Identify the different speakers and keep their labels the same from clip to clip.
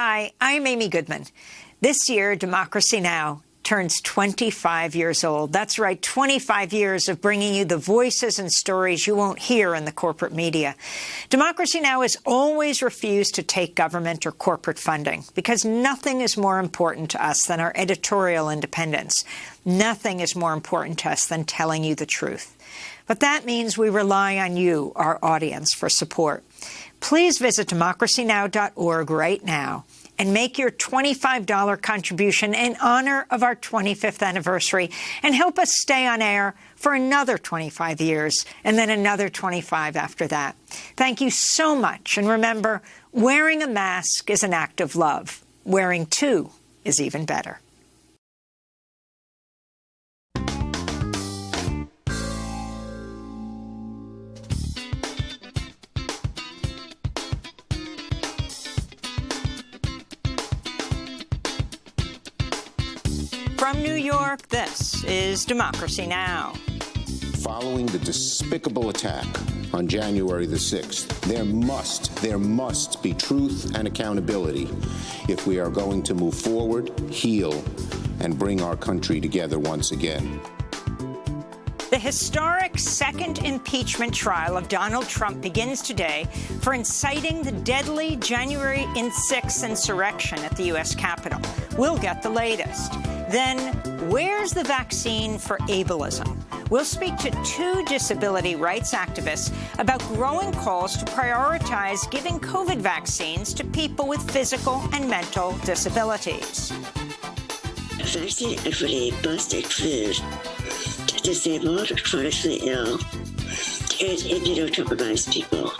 Speaker 1: Hi, I'm Amy Goodman. This year, Democracy Now! Turns 25 years old. That's right, 25 years of bringing you the voices and stories you won't hear in the corporate media. Democracy Now! Has always refused to take government or corporate funding because nothing is more important to us than our editorial independence. Nothing is more important to us than telling you the truth. But that means we rely on you, our audience, for support. Please visit democracynow.org right now and make your $25 contribution in honor of our 25th anniversary and help us stay on air for another 25 years and then another 25 after that. Thank you so much. And remember, wearing a mask is an act of love. Wearing two is even better. From New York, this is Democracy Now!
Speaker 2: Following the despicable attack on January the 6th, there must be truth and accountability if we are going to move forward, heal, and bring our country together once again.
Speaker 1: The historic second impeachment trial of Donald Trump begins today for inciting the deadly January 6th insurrection at the U.S. Capitol. We'll get the latest. Then, where's the vaccine for ableism? We'll speak to two disability rights activists about growing calls to prioritize giving COVID vaccines to people with physical and mental disabilities.
Speaker 3: Vaccine equity must include disabled, chronically ill, and immunocompromised people.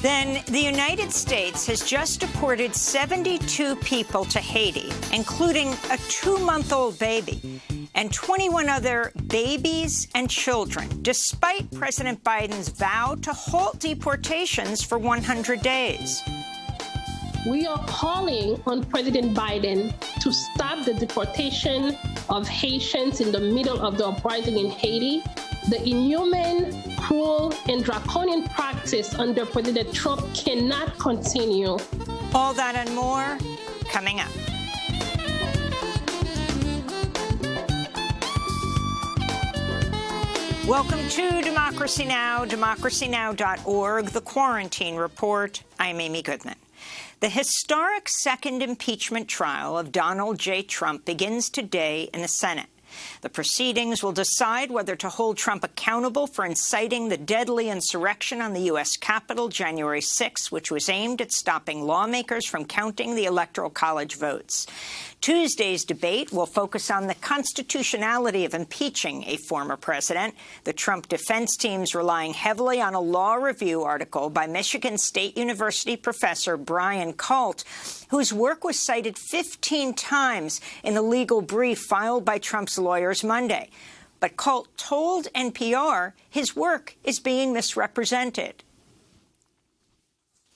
Speaker 1: Then, the United States has just deported 72 people to Haiti, including a 2-month-old baby, and 21 other babies and children, despite President Biden's vow to halt deportations for 100 days.
Speaker 4: We are calling on President Biden to stop the deportation of Haitians in the middle of the uprising in Haiti. The inhuman, cruel, and draconian practice under President Trump cannot continue.
Speaker 1: All that and more coming up. Welcome to Democracy Now!, democracynow.org, The Quarantine Report. I'm Amy Goodman. The historic second impeachment trial of Donald J. Trump begins today in the Senate. The proceedings will decide whether to hold Trump accountable for inciting the deadly insurrection on the U.S. Capitol January 6, which was aimed at stopping lawmakers from counting the Electoral College votes. Tuesday's debate will focus on the constitutionality of impeaching a former president. The Trump defense team's relying heavily on a law review article by Michigan State University professor Brian Colt, whose work was cited 15 times in the legal brief filed by Trump's lawyers Monday. But Colt told NPR his work is being misrepresented.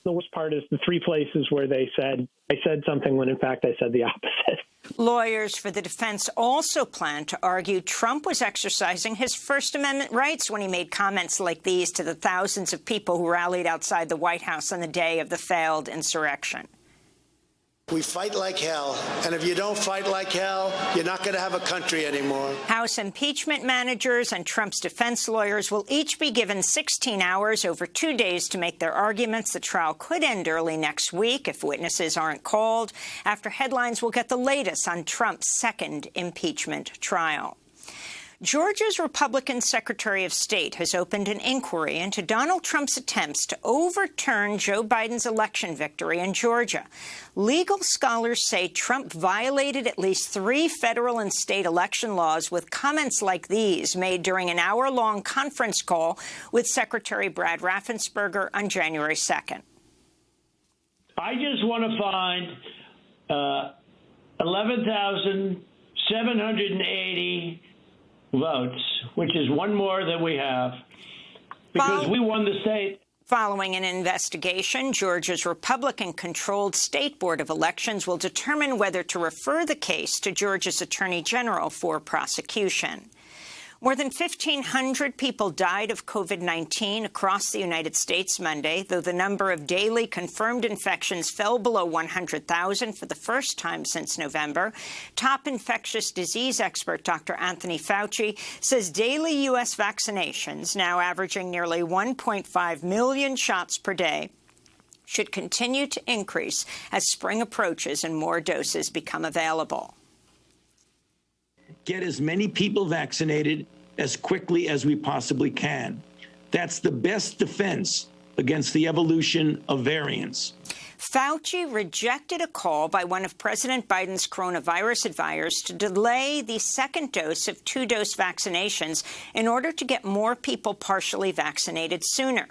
Speaker 5: The worst part is the three places where they said, I said something when in fact I said the opposite.
Speaker 1: Lawyers for the defense also plan to argue Trump was exercising his First Amendment rights when he made comments like these to the thousands of people who rallied outside the White House on the day of the failed insurrection.
Speaker 6: We fight like hell, and if you don't fight like hell, you're not going to have a country anymore.
Speaker 1: House impeachment managers and Trump's defense lawyers will each be given 16 hours over 2 days to make their arguments. The trial could end early next week if witnesses aren't called. After headlines, we'll get the latest on Trump's second impeachment trial. Georgia's Republican Secretary of State has opened an inquiry into Donald Trump's attempts to overturn Joe Biden's election victory in Georgia. Legal scholars say Trump violated at least 3 federal and state election laws with comments like these made during an hour-long conference call with Secretary Brad Raffensperger on January 2nd.
Speaker 7: I just want to find 11,780 votes, which is one more than we have, because we won the state.
Speaker 1: Following an investigation, Georgia's Republican-controlled State Board of Elections will determine whether to refer the case to Georgia's Attorney General for prosecution. More than 1,500 people died of COVID-19 across the United States Monday, though the number of daily confirmed infections fell below 100,000 for the first time since November. Top infectious disease expert Dr. Anthony Fauci says daily U.S. vaccinations, now averaging nearly 1.5 million shots per day, should continue to increase as spring approaches and more doses become available.
Speaker 8: Get as many people vaccinated as quickly as we possibly can. That's the best defense against the evolution of variants.
Speaker 1: Fauci rejected a call by one of President Biden's coronavirus advisors to delay the second dose of two-dose vaccinations in order to get more people partially vaccinated sooner.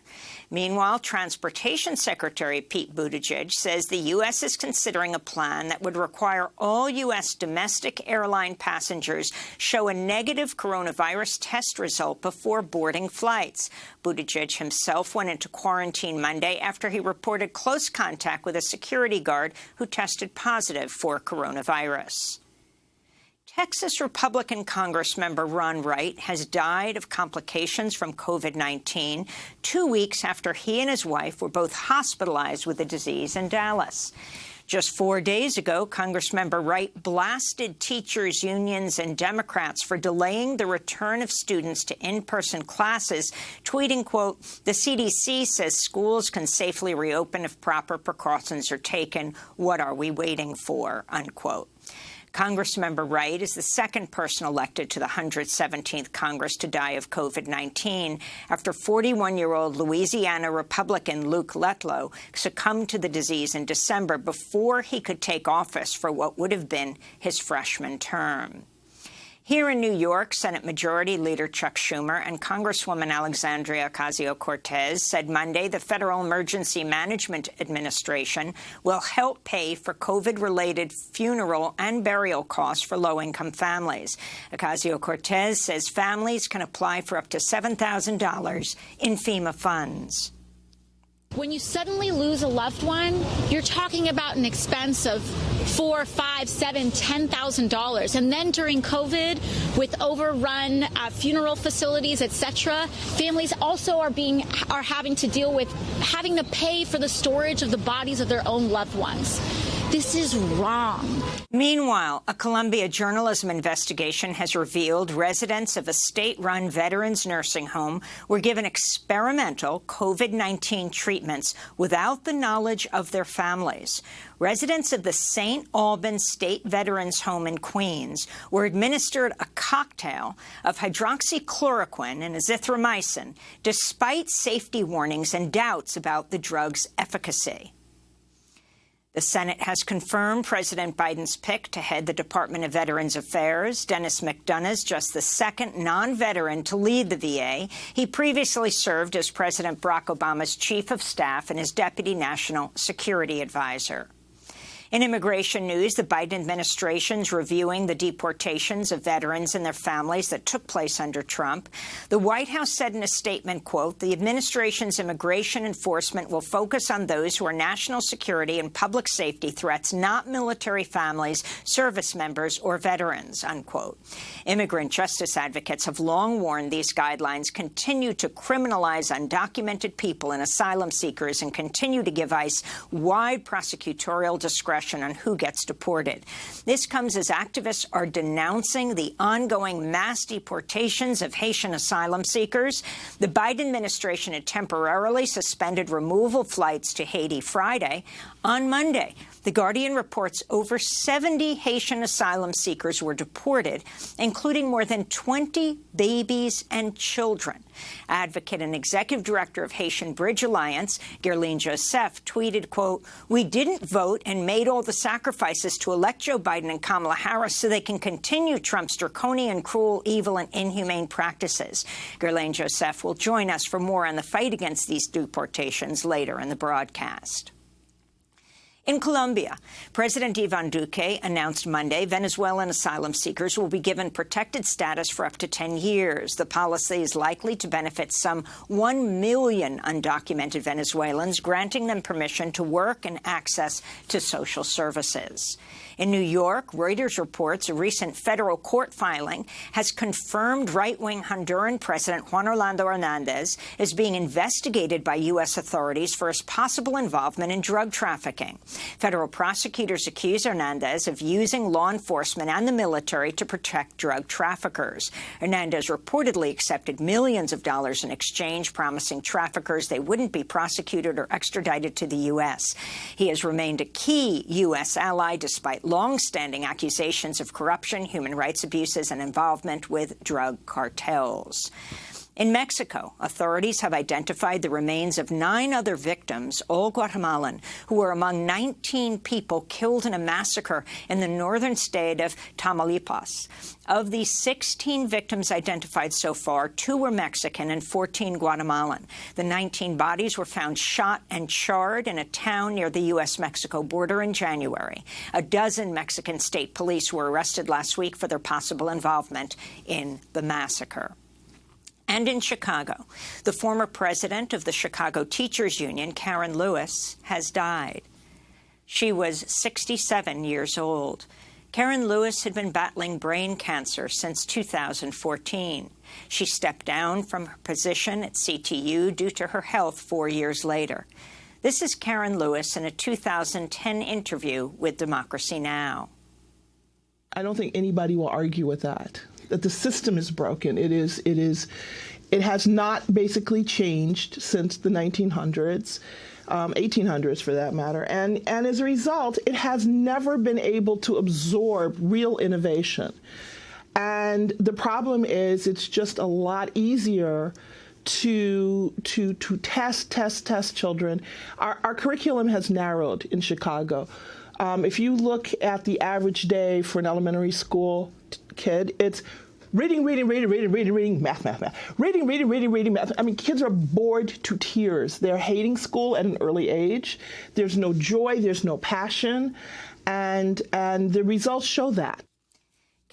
Speaker 1: Meanwhile, Transportation Secretary Pete Buttigieg says the U.S. is considering a plan that would require all U.S. domestic airline passengers show a negative coronavirus test result before boarding flights. Buttigieg himself went into quarantine Monday after he reported close contact with a security guard who tested positive for coronavirus. Texas Republican Congressmember Ron Wright has died of complications from COVID-19 2 weeks after he and his wife were both hospitalized with the disease in Dallas. Just 4 days ago, Congressmember Wright blasted teachers, unions, and Democrats for delaying the return of students to in-person classes, tweeting, quote, "The CDC says schools can safely reopen if proper precautions are taken. What are we waiting for?" unquote. Congressmember Wright is the second person elected to the 117th Congress to die of COVID-19 after 41-year-old Louisiana Republican Luke Letlow succumbed to the disease in December before he could take office for what would have been his freshman term. Here in New York, Senate Majority Leader Chuck Schumer and Congresswoman Alexandria Ocasio-Cortez said Monday the Federal Emergency Management Administration will help pay for COVID-related funeral and burial costs for low-income families. Ocasio-Cortez says families can apply for up to $7,000 in FEMA funds.
Speaker 9: When you suddenly lose a loved one, you're talking about an expense of $4,000, $5,000, $7,000, $10,000. And then during COVID, with overrun funeral facilities, etc., families also are having to deal with having to pay for the storage of the bodies of their own loved ones. This is wrong.
Speaker 1: Meanwhile, a Columbia journalism investigation has revealed residents of a state-run veterans nursing home were given experimental COVID-19 treatments without the knowledge of their families. Residents of the St. Albans State Veterans Home in Queens were administered a cocktail of hydroxychloroquine and azithromycin, despite safety warnings and doubts about the drug's efficacy. The Senate has confirmed President Biden's pick to head the Department of Veterans Affairs. Dennis McDonough is just the second non-veteran to lead the VA. He previously served as President Barack Obama's chief of staff and as deputy national security advisor. In immigration news, the Biden administration's reviewing the deportations of veterans and their families that took place under Trump. The White House said in a statement, quote, "The administration's immigration enforcement will focus on those who are national security and public safety threats, not military families, service members, or veterans," unquote. Immigrant justice advocates have long warned these guidelines continue to criminalize undocumented people and asylum seekers and continue to give ICE wide prosecutorial discretion on who gets deported. This comes as activists are denouncing the ongoing mass deportations of Haitian asylum seekers. The Biden administration had temporarily suspended removal flights to Haiti Friday. On Monday, The Guardian reports over 70 Haitian asylum seekers were deported, including more than 20 babies and children. Advocate and executive director of Haitian Bridge Alliance, Guerline Joseph, tweeted, quote, "We didn't vote and made all the sacrifices to elect Joe Biden and Kamala Harris so they can continue Trump's draconian, cruel, evil, and inhumane practices." Guerline Joseph will join us for more on the fight against these deportations later in the broadcast. In Colombia, President Ivan Duque announced Monday Venezuelan asylum seekers will be given protected status for up to 10 years. The policy is likely to benefit some 1 million undocumented Venezuelans, granting them permission to work and access to social services. In New York, Reuters reports a recent federal court filing has confirmed right-wing Honduran President Juan Orlando Hernandez is being investigated by U.S. authorities for his possible involvement in drug trafficking. Federal prosecutors accuse Hernandez of using law enforcement and the military to protect drug traffickers. Hernandez reportedly accepted millions of dollars in exchange, promising traffickers they wouldn't be prosecuted or extradited to the U.S. He has remained a key U.S. ally despite long-standing accusations of corruption, human rights abuses, and involvement with drug cartels. In Mexico, authorities have identified the remains of 9 other victims, all Guatemalan, who were among 19 people killed in a massacre in the northern state of Tamaulipas. Of the 16 victims identified so far, 2 were Mexican and 14 Guatemalan. The 19 bodies were found shot and charred in a town near the U.S.-Mexico border in January. A dozen Mexican state police were arrested last week for their possible involvement in the massacre. And in Chicago, the former president of the Chicago Teachers Union, Karen Lewis, has died. She was 67 years old. Karen Lewis had been battling brain cancer since 2014. She stepped down from her position at CTU due to her health 4 years later. This is Karen Lewis in a 2010 interview with Democracy Now!
Speaker 10: I don't think anybody will argue with that the system is broken. It has not basically changed since the 1900s, 1800s for that matter. And as a result, it has never been able to absorb real innovation. And the problem is it's just a lot easier to test children. Our curriculum has narrowed in Chicago. If you look at the average day for an elementary school kid, it's reading, math. Reading, math. I mean, kids are bored to tears. They're hating school at an early age. There's no joy, there's no passion, and the results show that.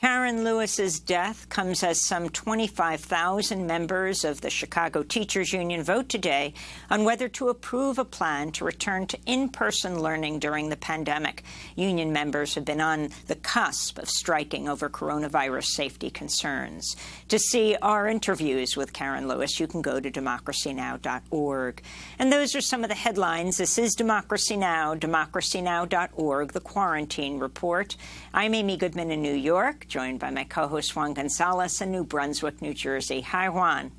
Speaker 1: Karen Lewis's death comes as some 25,000 members of the Chicago Teachers Union vote today on whether to approve a plan to return to in-person learning during the pandemic. Union members have been on the cusp of striking over coronavirus safety concerns. To see our interviews with Karen Lewis, you can go to democracynow.org. And those are some of the headlines. This is Democracy Now!, democracynow.org, the Quarantine Report. I'm Amy Goodman in New York, joined by my co-host Juan González in New Brunswick, New Jersey. Hi, Juan.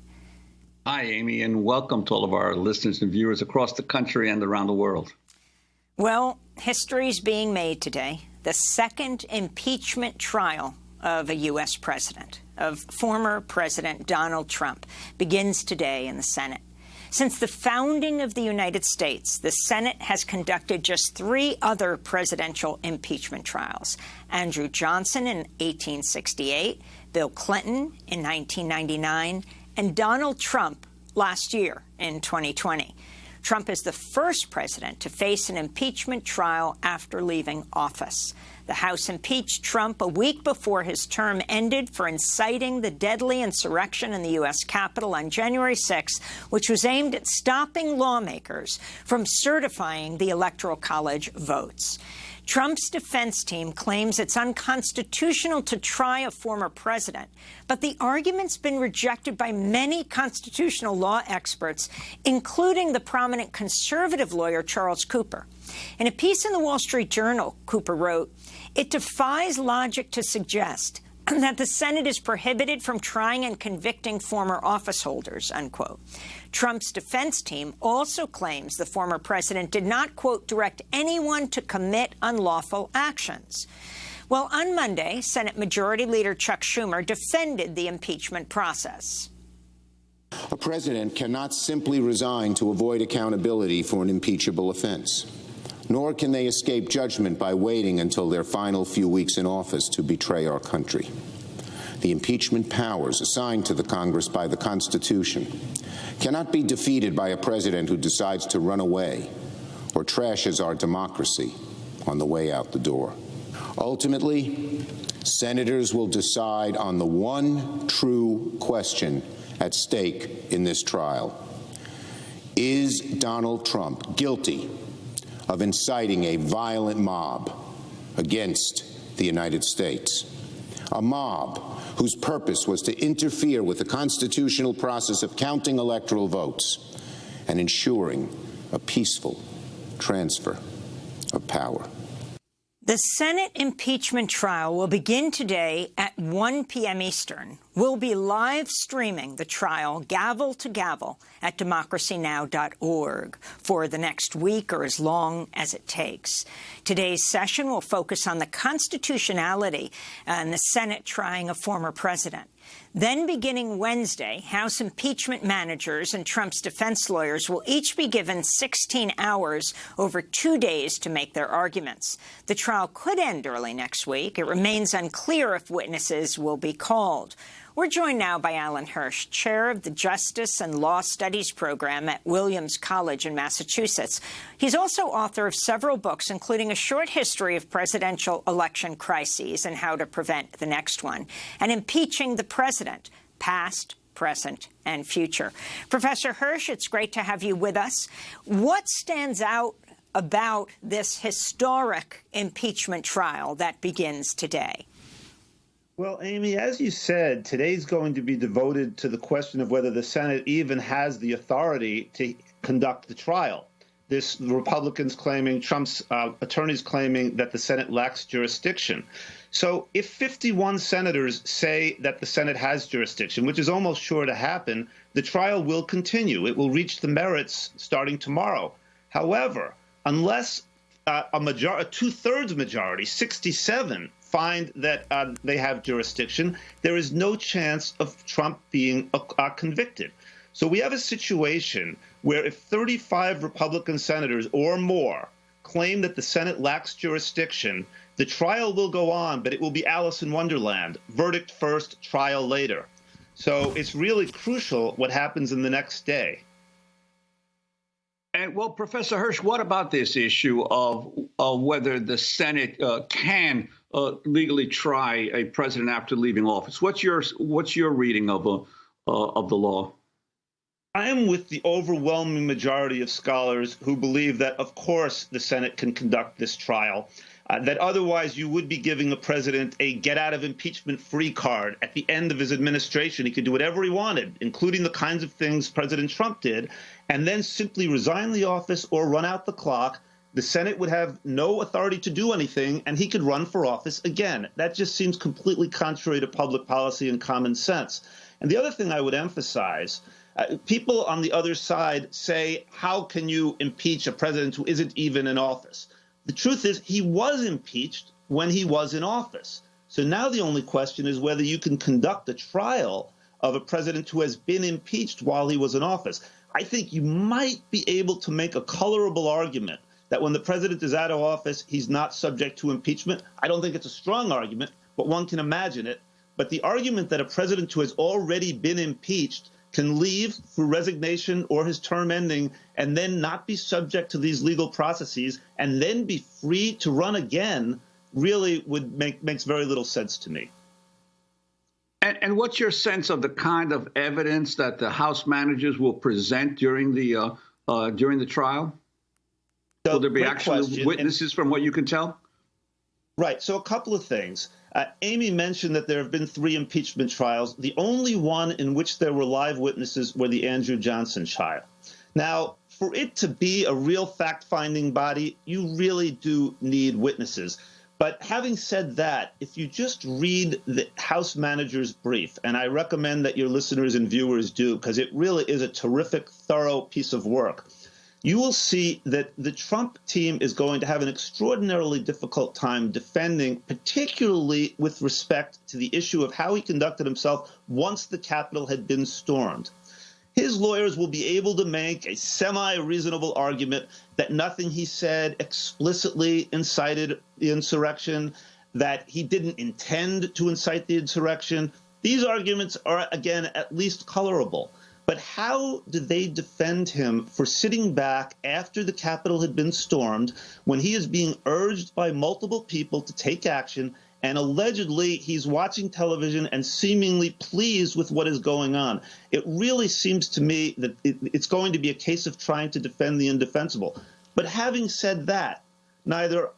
Speaker 11: Hi, Amy, and welcome to all of our listeners and viewers across the country and around the world.
Speaker 1: Well, history's being made today. The second impeachment trial of a U.S. president, of former President Donald Trump, begins today in the Senate. Since the founding of the United States, the Senate has conducted just 3 other presidential impeachment trials: Andrew Johnson in 1868, Bill Clinton in 1999, and Donald Trump last year in 2020. Trump is the first president to face an impeachment trial after leaving office. The House impeached Trump a week before his term ended for inciting the deadly insurrection in the U.S. Capitol on January 6th, which was aimed at stopping lawmakers from certifying the Electoral College votes. Trump's defense team claims it's unconstitutional to try a former president, but the argument's been rejected by many constitutional law experts, including the prominent conservative lawyer Charles Cooper. In a piece in the Wall Street Journal, Cooper wrote, "It defies logic to suggest that the Senate is prohibited from trying and convicting former office holders," unquote. Trump's defense team also claims the former president did not, quote, direct anyone to commit unlawful actions. Well, on Monday, Senate Majority Leader Chuck Schumer defended the impeachment process.
Speaker 2: A president cannot simply resign to avoid accountability for an impeachable offense, nor can they escape judgment by waiting until their final few weeks in office to betray our country. The impeachment powers assigned to the Congress by the Constitution cannot be defeated by a president who decides to run away or trashes our democracy on the way out the door. Ultimately, senators will decide on the one true question at stake in this trial. Is Donald Trump guilty of inciting a violent mob against the United States. A mob whose purpose was to interfere with the constitutional process of counting electoral votes and ensuring a peaceful transfer of power.
Speaker 1: The Senate impeachment trial will begin today at 1 p.m. Eastern. We'll be live streaming the trial gavel to gavel at democracynow.org for the next week or as long as it takes. Today's session will focus on the constitutionality and the Senate trying a former president. Then, beginning Wednesday, House impeachment managers and Trump's defense lawyers will each be given 16 hours over 2 days to make their arguments. The trial could end early next week. It remains unclear if witnesses will be called. We're joined now by Alan Hirsch, chair of the Justice and Law Studies program at Williams College in Massachusetts. He's also author of several books, including A Short History of Presidential Election Crises and How to Prevent the Next One, and Impeaching the President, Past, Present, and Future. Professor Hirsch, it's great to have you with us. What stands out about this historic impeachment trial that begins today?
Speaker 12: Well, Amy, as you said, today's going to be devoted to the question of whether the Senate even has the authority to conduct the trial. The Republicans claiming, Trump's attorneys claiming that the Senate lacks jurisdiction. So if 51 senators say that the Senate has jurisdiction, which is almost sure to happen, the trial will continue. It will reach the merits starting tomorrow. However, unless a two-thirds majority, 67, find that they have jurisdiction, there is no chance of Trump being convicted. So we have a situation where if 35 Republican senators or more claim that the Senate lacks jurisdiction, the trial will go on, but it will be Alice in Wonderland. Verdict first, trial later. So it's really crucial what happens in the next day.
Speaker 11: And well, Professor Hirsch, what about this issue of whether the Senate can legally try a president after leaving office? What's your reading of the law?
Speaker 12: I am with the overwhelming majority of scholars who believe that, of course, the Senate can conduct this trial. That otherwise you would be giving a president a get-out-of-impeachment-free card at the end of his administration. He could do whatever he wanted, including the kinds of things President Trump did, and then simply resign the office or run out the clock. The Senate would have no authority to do anything, and he could run for office again. That just seems completely contrary to public policy and common sense. And the other thing I would emphasize, people on the other side say, how can you impeach a president who isn't even in office? The truth is, he was impeached when he was in office. So now the only question is whether you can conduct a trial of a president who has been impeached while he was in office. I think you might be able to make a colorable argument that when the president is out of office, he's not subject to impeachment. I don't think it's a strong argument, but one can imagine it. But the argument that a president who has already been impeached can leave through resignation or his term ending and then not be subject to these legal processes and then be free to run again really makes very little sense to me.
Speaker 11: And what's your sense of the kind of evidence that the House managers will present during the trial?
Speaker 12: So,
Speaker 11: will there be actual witnesses from what you can tell?
Speaker 12: Right. So a couple of things. Amy mentioned that there have been 3 impeachment trials. The only one in which there were live witnesses were the Andrew Johnson trial. Now, for it to be a real fact-finding body, you really do need witnesses. But having said that, if you just read the House manager's brief, and I recommend that your listeners and viewers do, because it really is a terrific, thorough piece of work, you will see that the Trump team is going to have an extraordinarily difficult time defending, particularly with respect to the issue of how he conducted himself once the Capitol had been stormed. His lawyers will be able to make a semi-reasonable argument that nothing he said explicitly incited the insurrection, that he didn't intend to incite the insurrection. These arguments are, again, at least colorable. But how do they defend him for sitting back after the Capitol had been stormed when he is being urged by multiple people to take action, and allegedly he's watching television and seemingly pleased with what is going on? It really seems to me that it's going to be a case of trying to defend the indefensible. But having said that, neither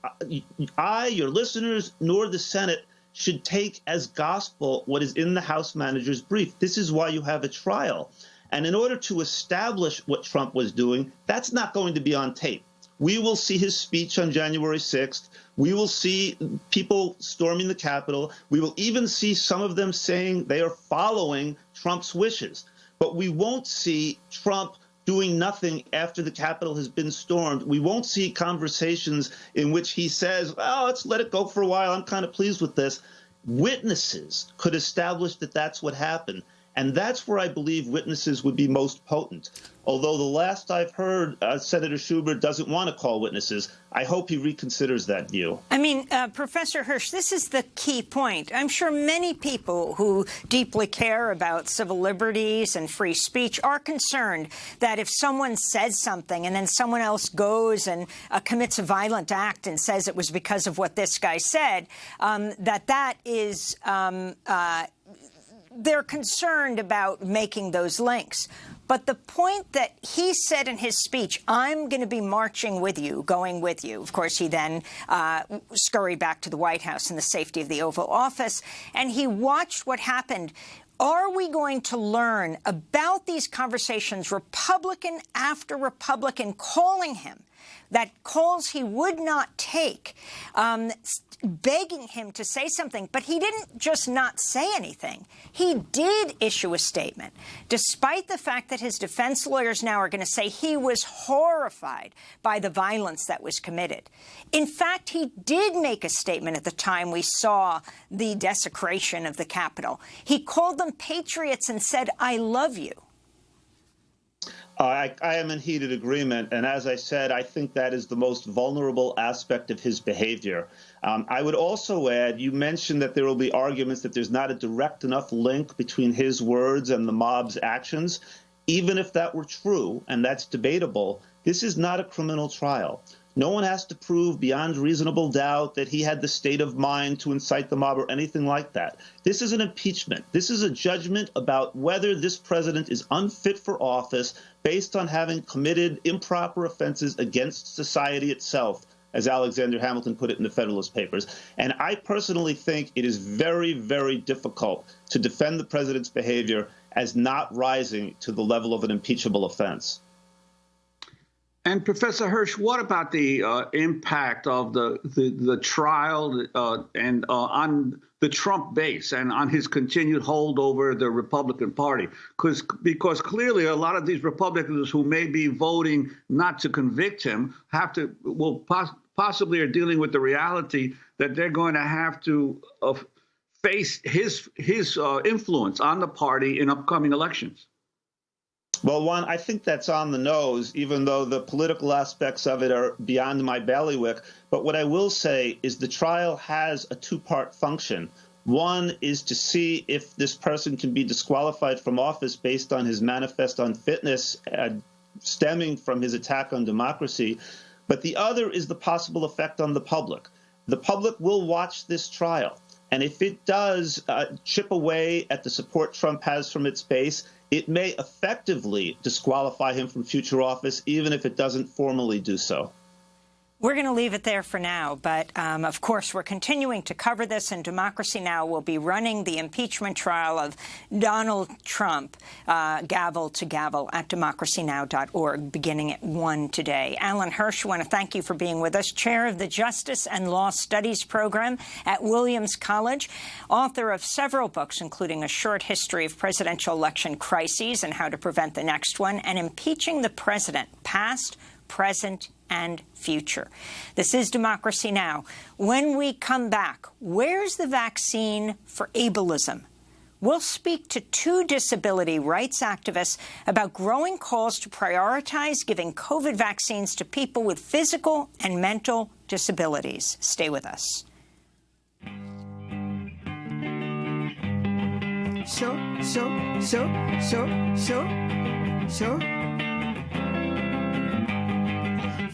Speaker 12: I, your listeners, nor the Senate should take as gospel what is in the House manager's brief. This is why you have a trial. And in order to establish what Trump was doing, that's not going to be on tape. We will see his speech on January 6th. We will see people storming the Capitol. We will even see some of them saying they are following Trump's wishes. But we won't see Trump doing nothing after the Capitol has been stormed. We won't see conversations in which he says, well, let's let it go for a while. I'm kind of pleased with this. Witnesses could establish that that's what happened. And that's where I believe witnesses would be most potent. Although the last I've heard, Senator Schumer doesn't want to call witnesses. I hope he reconsiders that view.
Speaker 1: I mean, Professor Hirsch, this is the key point. I'm sure many people who deeply care about civil liberties and free speech are concerned that if someone says something and then someone else goes and commits a violent act and says it was because of what this guy said, that is they're concerned about making those links. But the point that he said in his speech, I'm going to be marching with you, going with you. Of course, he then scurried back to the White House in the safety of the Oval Office, and he watched what happened. Are we going to learn about these conversations, Republican after Republican calling him, that calls he would not take, begging him to say something? But he didn't just not say anything. He did issue a statement, despite the fact that his defense lawyers now are going to say he was horrified by the violence that was committed. In fact, he did make a statement at the time we saw the desecration of the Capitol. He called them patriots and said, I love you.
Speaker 12: I am in heated agreement. And as I said, I think that is the most vulnerable aspect of his behavior. I would also add, you mentioned that there will be arguments that there's not a direct enough link between his words and the mob's actions. Even if that were true, and that's debatable, this is not a criminal trial. No one has to prove beyond reasonable doubt that he had the state of mind to incite the mob or anything like that. This is an impeachment. This is a judgment about whether this president is unfit for office based on having committed improper offenses against society itself, as Alexander Hamilton put it in the Federalist Papers. And I personally think it is very, very difficult to defend the president's behavior as not rising to the level of an impeachable offense.
Speaker 11: And Professor Hirsch, what about the impact of the trial and on the Trump base and on his continued hold over the Republican Party? Because clearly a lot of these Republicans who may be voting not to convict him possibly are dealing with the reality that they're going to have to face his influence on the party in upcoming elections.
Speaker 12: Well, Juan, I think that's on the nose, even though the political aspects of it are beyond my bailiwick. But what I will say is the trial has a two-part function. One is to see if this person can be disqualified from office based on his manifest unfitness stemming from his attack on democracy. But the other is the possible effect on the public. The public will watch this trial. And if it does chip away at the support Trump has from its base, it may effectively disqualify him from future office, even if it doesn't formally do so.
Speaker 1: We're going to leave it there for now, but of course we're continuing to cover this, and Democracy Now! Will be running the impeachment trial of Donald Trump gavel to gavel at democracynow.org beginning at 1 today. Alan Hirsch, I want to thank you for being with us, chair of the Justice and Law Studies program at Williams College, author of several books, including A Short History of Presidential Election Crises and How to Prevent the Next One, and Impeaching the President, Past, Present, and Future. This is Democracy Now! When we come back, where's the vaccine for ableism? We'll speak to two disability rights activists about growing calls to prioritize giving COVID vaccines to people with physical and mental disabilities. Stay with us.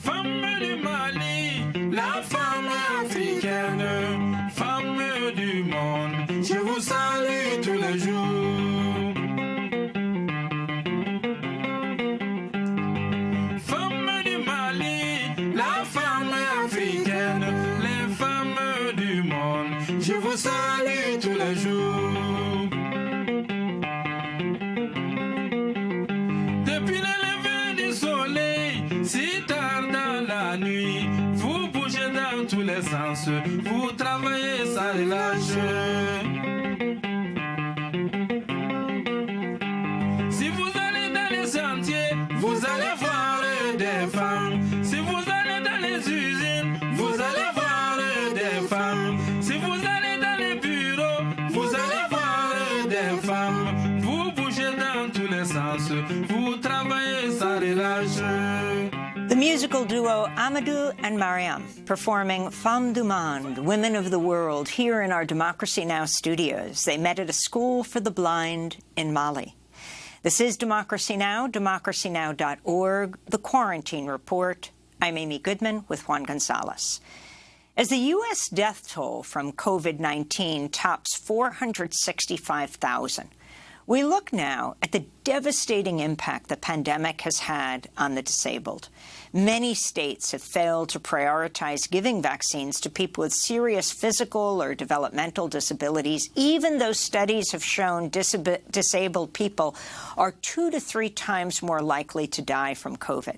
Speaker 13: Femme du Mali, la femme africaine, femme du monde, je vous salue tous les jours. Femme du Mali, la femme africaine. je vous salue tous les jours. Depuis le lever du soleil, si tard dans la nuit, vous bougez dans tous les sens, vous travaillez sans relâche. Si vous allez dans les sentiers, vous allez voir des femmes. Si vous allez dans les usines, vous allez voir des femmes. Si vous allez dans les bureaux, vous allez voir des femmes. Vous bougez dans tous les sens, vous travaillez sans relâche.
Speaker 1: The musical duo Amadou and Mariam performing Femmes du Monde, Women of the World, here in our Democracy Now! Studios. They met at a school for the blind in Mali. This is Democracy Now!, democracynow.org, The Quarantine Report. I'm Amy Goodman with Juan González. As the U.S. death toll from COVID-19 tops 465,000, we look now at the devastating impact the pandemic has had on the disabled. Many states have failed to prioritize giving vaccines to people with serious physical or developmental disabilities, even though studies have shown disabled people are 2 to 3 times more likely to die from COVID.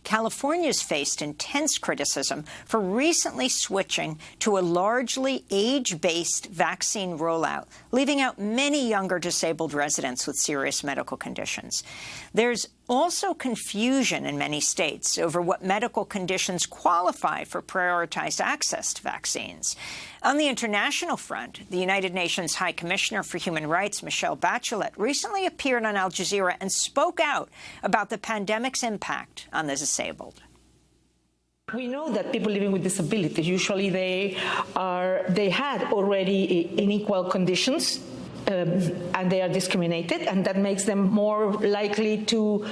Speaker 1: California's faced intense criticism for recently switching to a largely age-based vaccine rollout, leaving out many younger disabled residents with serious medical conditions. There's also confusion in many states over what medical conditions qualify for prioritized access to vaccines. On the international front, the United Nations High Commissioner for Human Rights, Michelle Bachelet, recently appeared on Al Jazeera and spoke out about the pandemic's impact on the disabled.
Speaker 14: We know that people living with disabilities, usually they had already unequal conditions, and they are discriminated, and that makes them more likely to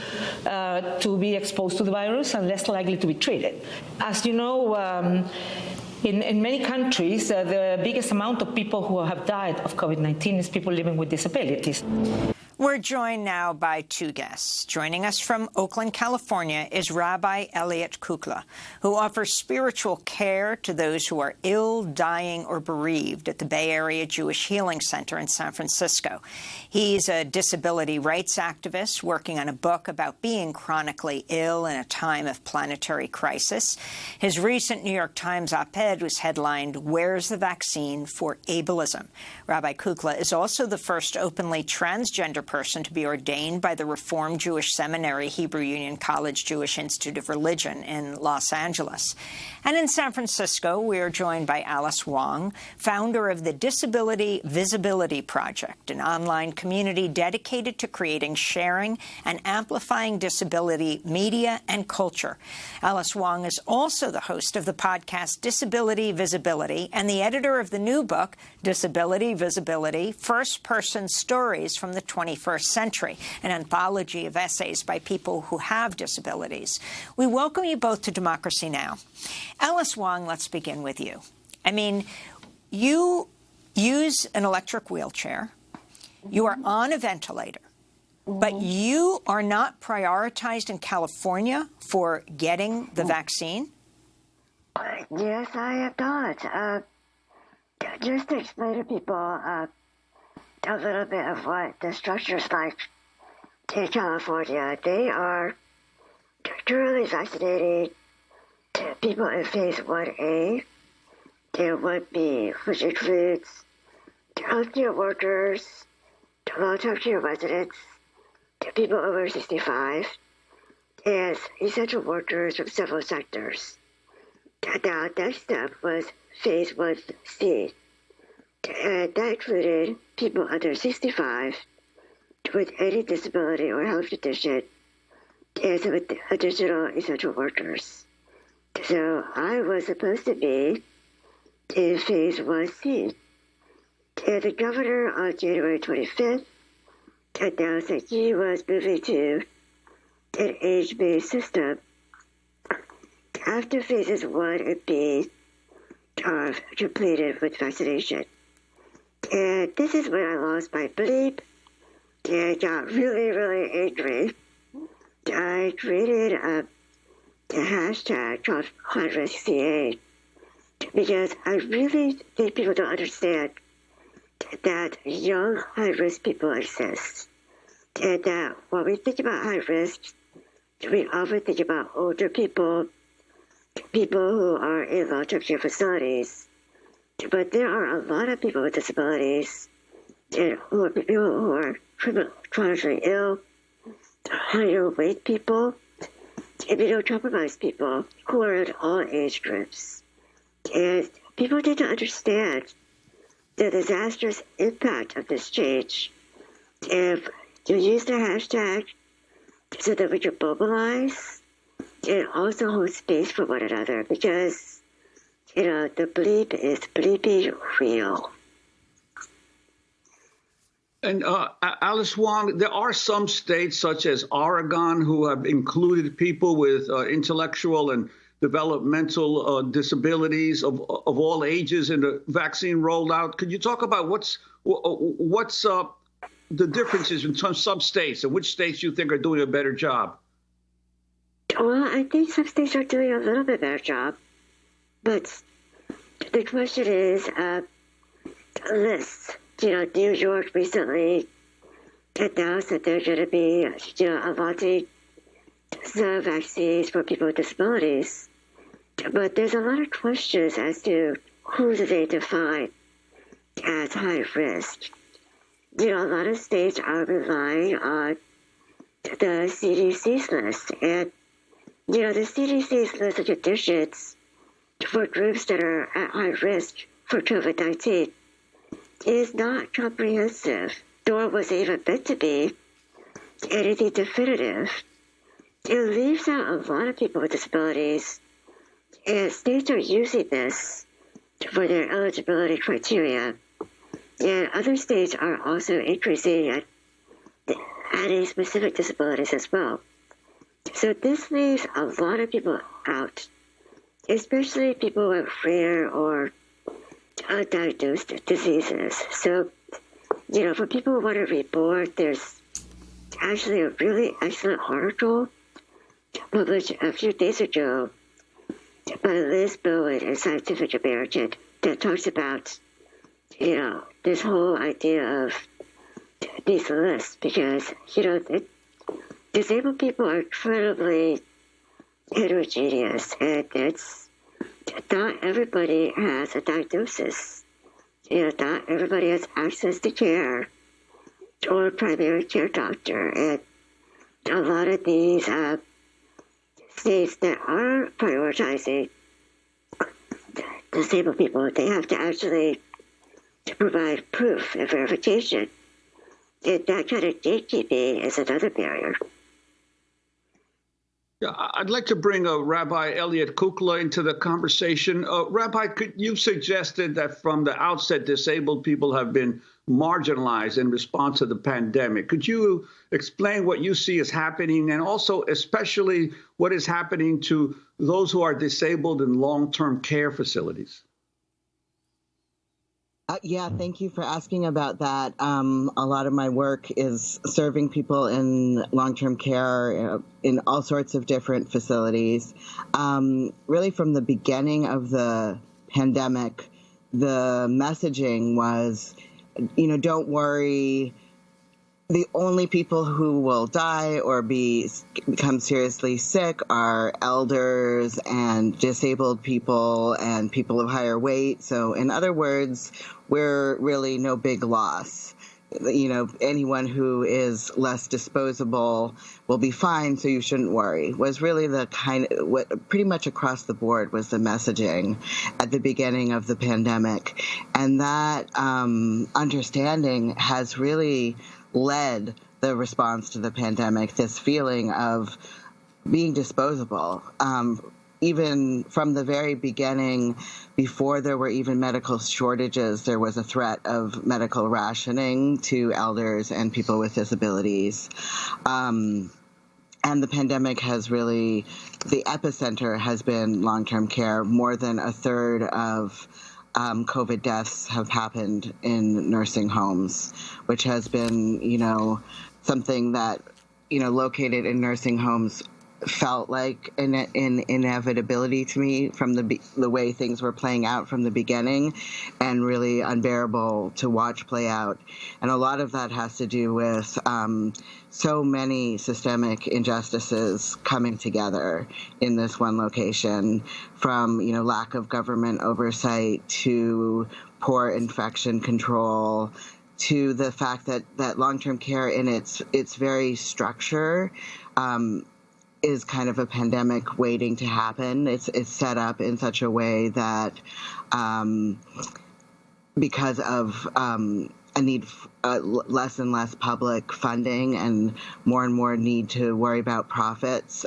Speaker 14: be exposed to the virus and less likely to be treated. As you know, in many countries, the biggest amount of people who have died of COVID-19 is people living with disabilities.
Speaker 1: We're joined now by 2 guests. Joining us from Oakland, California, is Rabbi Elliot Kukla, who offers spiritual care to those who are ill, dying, or bereaved at the Bay Area Jewish Healing Center in San Francisco. He's a disability rights activist working on a book about being chronically ill in a time of planetary crisis. His recent New York Times op-ed was headlined, "Where's the Vaccine for Ableism?" Rabbi Kukla is also the first openly transgender person to be ordained by the Reformed Jewish Seminary Hebrew Union College Jewish Institute of Religion in Los Angeles. And in San Francisco, we are joined by Alice Wong, founder of the Disability Visibility Project, an online community dedicated to creating, sharing, and amplifying disability media and culture. Alice Wong is also the host of the podcast Disability Visibility and the editor of the new book, Disability Visibility, First-Person Stories from the 21st Century, an anthology of essays by people who have disabilities. We welcome you both to Democracy Now! Alice Wong, let's begin with you. I mean, you use an electric wheelchair. You are on a ventilator. But you are not prioritized in California for getting the vaccine?
Speaker 3: Yes, I am not. Just to explain to people a little bit of what the structure is like in California. They are truly vaccinated to people in phase 1A, to 1B, which includes healthcare workers, to long-term care residents, to people over 65, and essential workers from several sectors. Now, next step was phase 1C, and that included people under 65 with any disability or health condition and some additional essential workers. So I was supposed to be in phase 1C. And the governor on January 25th announced that he was moving to an age-based system after phases 1 and B are completed with vaccination. And this is when I lost my bleep and got really, really angry. I created a hashtag called 168 to because I really think people don't understand that young, high-risk people exist. And that when we think about high risk, we often think about older people, people who are in long-term care facilities. But there are a lot of people with disabilities and people who are chronically ill, higher weight people, immunocompromised people who are in all age groups. And people need to understand the disastrous impact of this change. If you use the hashtag so that we can mobilize and also hold space for one another, because, the bleep is bleeping real.
Speaker 11: And Alice Wong, there are some states such as Oregon who have included people with intellectual and developmental disabilities of all ages in the vaccine rollout. Could you talk about what's the differences in some states and which states you think are doing a better job?
Speaker 3: Well, I think some states are doing a little bit better job, but the question is lists. New York recently announced that they're going to be, allotting some vaccines for people with disabilities. But there's a lot of questions as to who do they define as high risk. A lot of states are relying on the CDC's list. And, the CDC's list of conditions for groups that are at high risk for COVID-19 is not comprehensive, nor was it even meant to be anything definitive. It leaves out a lot of people with disabilities, and states are using this for their eligibility criteria. And other states are also increasing and adding specific disabilities as well. So this leaves a lot of people out, especially people with rare or undiagnosed diseases. So, for people who want to read more, there's actually a really excellent article published a few days ago by Liz Bowen in Scientific American that talks about, this whole idea of these lists, because, disabled people are incredibly heterogeneous, and it's not everybody has a diagnosis. Not everybody has access to care or a primary care doctor. And a lot of these states that are prioritizing disabled people, they have to actually provide proof and verification. And that kind of gatekeeping is another barrier.
Speaker 11: Yeah, I'd like to bring Rabbi Elliot Kukla into the conversation. Rabbi, you've suggested that from the outset, disabled people have been marginalized in response to the pandemic. Could you explain what you see is happening, and also especially what is happening to those who are disabled in long-term care facilities?
Speaker 15: Yeah, thank you for asking about that. A lot of my work is serving people in long-term care in all sorts of different facilities. Really, from the beginning of the pandemic, the messaging was, don't worry. The only people who will die or become seriously sick are elders and disabled people and people of higher weight. So in other words, we're really no big loss. Anyone who is less disposable will be fine, so you shouldn't worry, was really the what pretty much across the board was the messaging at the beginning of the pandemic. And that understanding has really led the response to the pandemic, this feeling of being disposable. Even from the very beginning, before there were even medical shortages, there was a threat of medical rationing to elders and people with disabilities. And the pandemic has really, the epicenter has been long-term care. More than a third of COVID deaths have happened in nursing homes, which has been, something that, located in nursing homes felt like an inevitability to me from the way things were playing out from the beginning, and really unbearable to watch play out. And a lot of that has to do with so many systemic injustices coming together in this one location, from lack of government oversight to poor infection control, to the fact that long-term care in its very structure is kind of a pandemic waiting to happen. It's set up in such a way that because of a need less and less public funding and more need to worry about profits,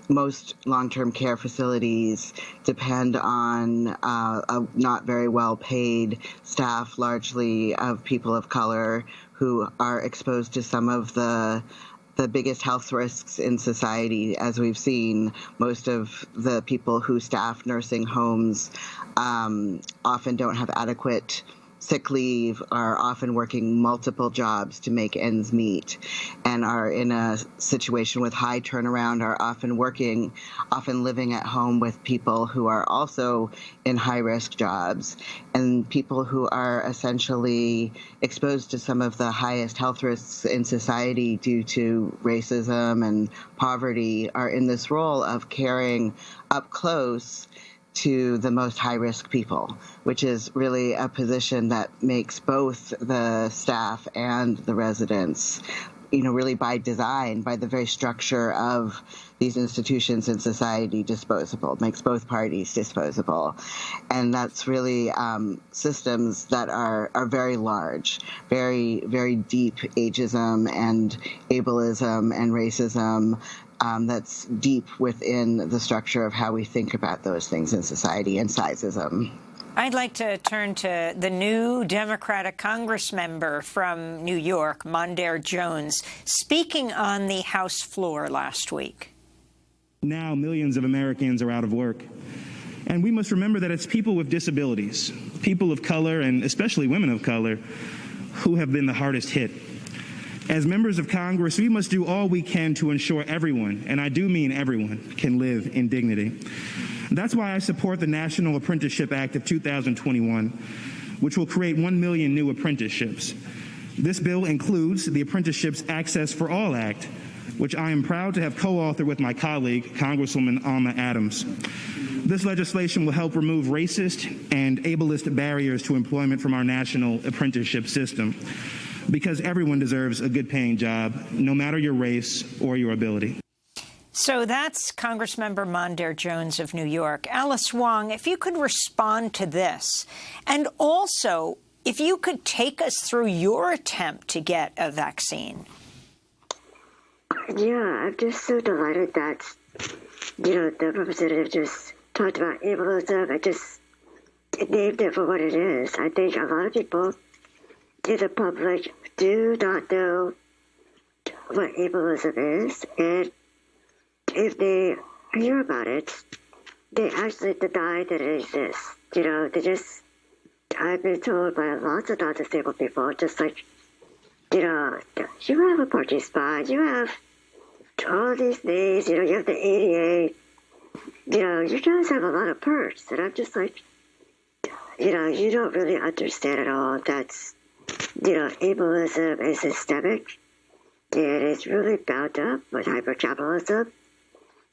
Speaker 15: most long-term care facilities depend on a not very well-paid staff, largely of people of color, who are exposed to some of the biggest health risks in society. As we've seen, most of the people who staff nursing homes often don't have adequate sick leave, are often working multiple jobs to make ends meet, and are in a situation with high turnaround, are often living at home with people who are also in high-risk jobs, and people who are essentially exposed to some of the highest health risks in society due to racism and poverty are in this role of caring up close to the most high-risk people, which is really a position that makes both the staff and the residents, really by design, by the very structure of these institutions in society, disposable, makes both parties disposable. And that's really systems that are very large, very, very deep ageism and ableism and racism, that's deep within the structure of how we think about those things in society, and sizeism.
Speaker 1: I'd like to turn to the new Democratic Congress member from New York, Mondaire Jones, speaking on the House floor last week.
Speaker 16: Now millions of Americans are out of work. And we must remember that it's people with disabilities, people of color, and especially women of color, who have been the hardest hit. As members of Congress, we must do all we can to ensure everyone, and I do mean everyone, can live in dignity. That's why I support the National Apprenticeship Act of 2021, which will create 1 million new apprenticeships. This bill includes the Apprenticeships Access for All Act, which I am proud to have co-authored with my colleague, Congresswoman Alma Adams. This legislation will help remove racist and ableist barriers to employment from our national apprenticeship system, because everyone deserves a good-paying job, no matter your race or your ability.
Speaker 1: So that's Congressmember Mondaire Jones of New York. Alice Wong, if you could respond to this, and also if you could take us through your attempt to get a vaccine.
Speaker 3: Yeah, I'm just so delighted that, the representative just talked about ableism and just named it for what it is. I think a lot of people in the public do not know what ableism is, and if they hear about it, they actually deny that it exists. I've been told by lots of non-disabled people, just like, you have a parking spot, you have all these things, you have the ADA, you guys have a lot of perks. And I'm just like, you don't really understand at all that's, ableism is systemic, and it's really bound up with hypercapitalism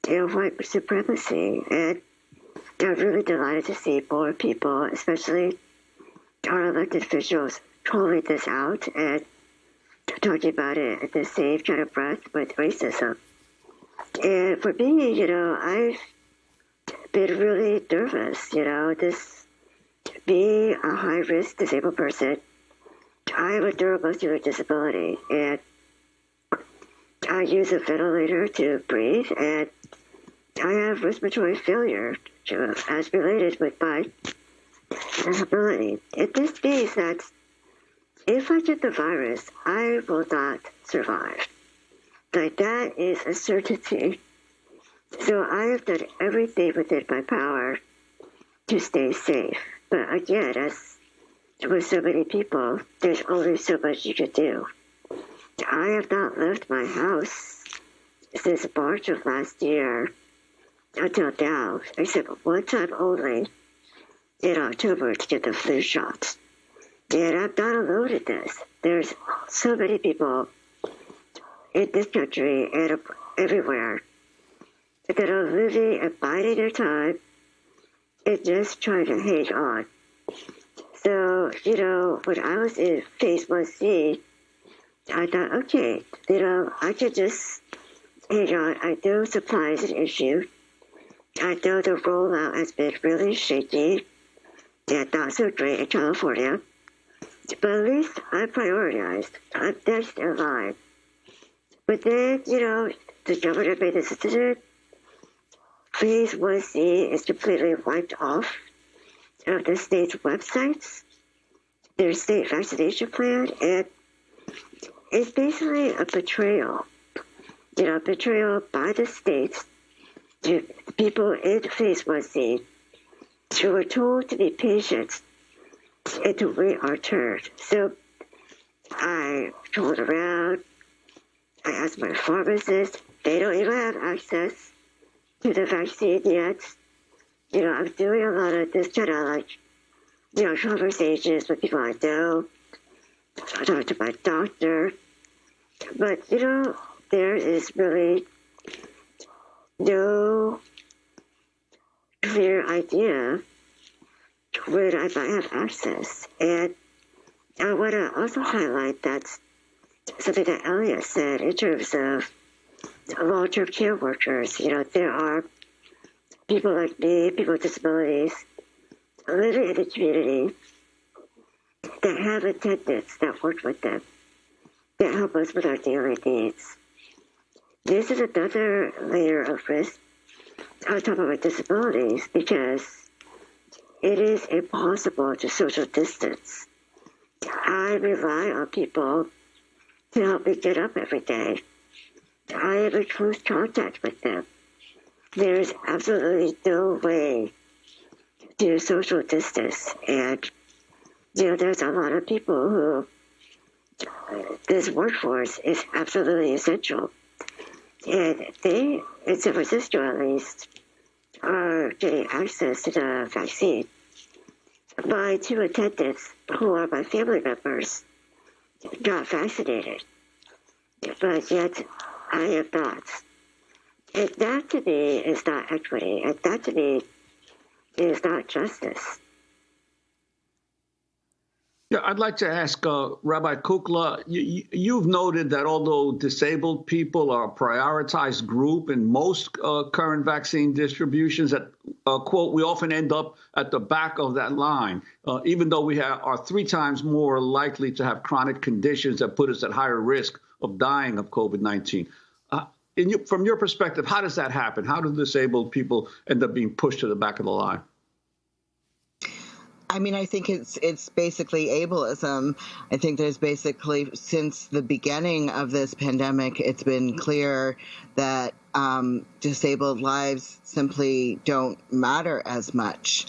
Speaker 3: and white supremacy. And I'm really delighted to see more people, especially our elected officials, calling this out and talking about it in the same kind of breath with racism. And for me, I've been really nervous, this being a high-risk disabled person. I have a neuromuscular disability, and I use a ventilator to breathe, and I have respiratory failure as related with my disability. And this means that if I get the virus, I will not survive. Like, that is a certainty. So I have done everything within my power to stay safe. But again, as with so many people, there's only so much you can do. I have not left my house since March of last year until now, except one time only in October to get the flu shot. And I'm not alone in this. There's so many people in this country and everywhere that are living and biding their time and just trying to hang on. So, when I was in phase 1C, I thought, okay, I can just hang on. I know supply is an issue. I know the rollout has been really shaky and not so great in California. But at least I prioritized. I'm next in line. But then, the governor made this decision. Phase 1C is completely wiped off of the state's websites, their state vaccination plan, and it's basically a betrayal. Betrayal by the states to people in phase 1C who were told to be patient and to wait our turn. So I told around, I asked my pharmacist, they don't even have access to the vaccine yet. I'm doing a lot of this kind of conversations with people I know. I talk to my doctor. But, there is really no clear idea when I might have access. And I want to also highlight that something that Elliot said in terms of long-term care workers. There are people like me, people with disabilities, living in the community that have attendants that work with them, that help us with our daily needs. This is another layer of risk on top of our disabilities because it is impossible to social distance. I rely on people to help me get up every day. I am in close contact with them. There is absolutely no way to social distance. And, there's a lot of people who this workforce is absolutely essential. And they, in San Francisco at least, are getting access to the vaccine. My two attendants, who are my family members, got vaccinated. But yet, I am not. And that to me is not equity. And that to me is not justice.
Speaker 11: Yeah, I'd like to ask Rabbi Kukla, you've noted that although disabled people are a prioritized group in most current vaccine distributions, that, quote, we often end up at the back of that line, even though we are 3 times more likely to have chronic conditions that put us at higher risk of dying of COVID-19. From your perspective, how does that happen? How do disabled people end up being pushed to the back of the line?
Speaker 15: I mean, I think it's basically ableism. I think there's basically, since the beginning of this pandemic, it's been clear that disabled lives simply don't matter as much.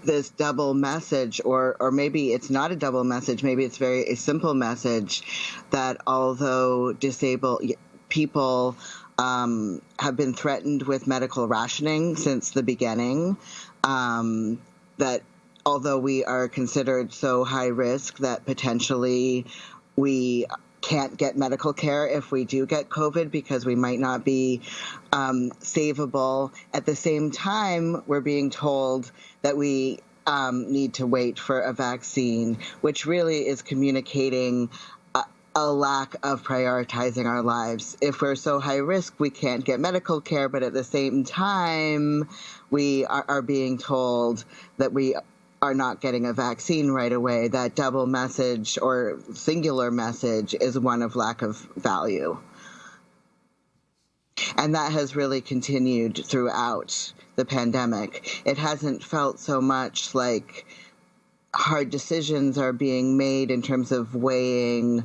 Speaker 15: This double message, or maybe it's not a double message, maybe it's a simple message that although disabled people have been threatened with medical rationing since the beginning, that although we are considered so high risk that potentially we can't get medical care if we do get COVID because we might not be savable. At the same time, we're being told that we need to wait for a vaccine, which really is communicating a lack of prioritizing our lives. If we're so high risk, we can't get medical care, but at the same time, we are being told that we are not getting a vaccine right away. That double message or singular message is one of lack of value. And that has really continued throughout the pandemic. It hasn't felt so much like hard decisions are being made in terms of weighing